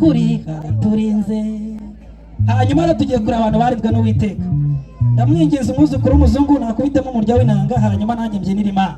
n'ukuri araturinze. Hanyuma rero tugiye kureba abantu barinzwe n'Uwiteka. Ndamwinginze umwuzukuru w'umuzungu nakubitemo umurya w'inanga, hanyuma nanjye mbyinira Imana.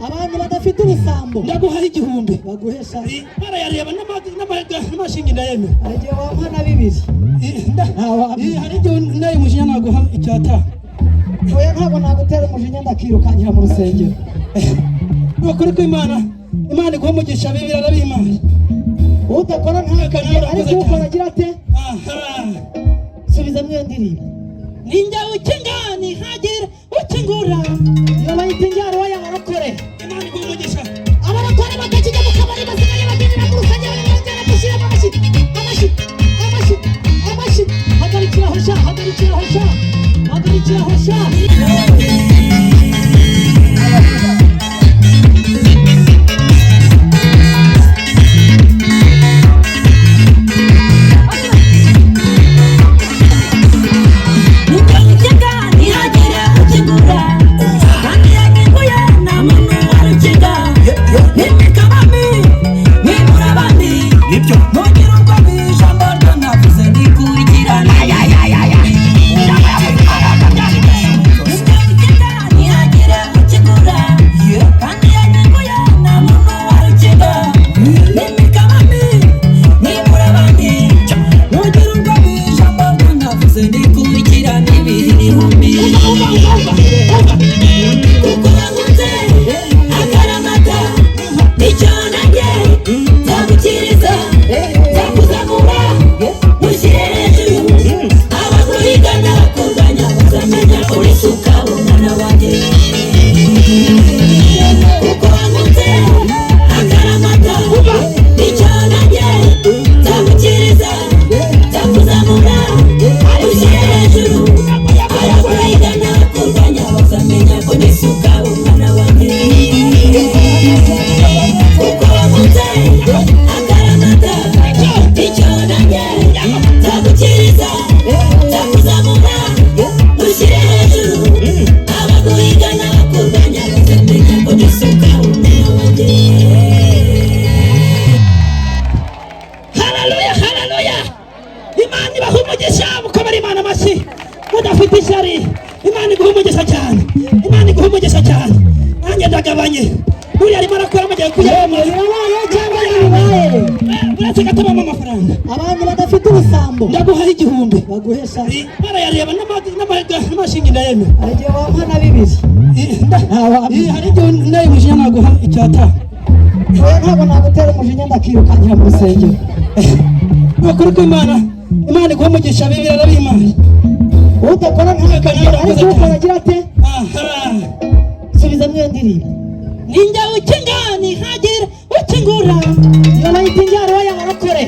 Abantu badafite ubusambo ndaguha igihumbi baguhesha Imana yareba n'amashinga ndayeme agiye wampa na bibiri hari igihe nayo umujinya naguha icyata oya ntabwo nagutera umujinya ndakirukankira mu rusengero bakore ko Imana iguha umugisha bibiri arabimana udakora ntakanira ariko ukora agira ate subiza mwe ndirimbo ninjya ukingani hagira ukingura iyo bayita injyaro waya barakore Imana iguha umugisha abarakore bakakijya mu kabari basigaye babyinira mu rusengero bongera gushyiramo amashyi hagarikiraho sha nanjye ndagabanye buriya arimo arakora amagiye kuyama cyangwa yibaye uretse gatabamo amafaranga abantu badafite ubusambo ndaguhaye igihumbi baguhesha Imana yareba n'amashinga ndayeme agiye wampa na bibiri hari igihe nayo umujinya naguha icyata oya ntabwo nagutera umujinya ndakirukankira mu rusengero bakore ko Imana iguha umugisha bibiri arabimana udakora ntakanira ariko ukora agira ate subiza mwe ndirimbo ninjya ukingani hagira ukingura iyo bayita injyaro waya barakore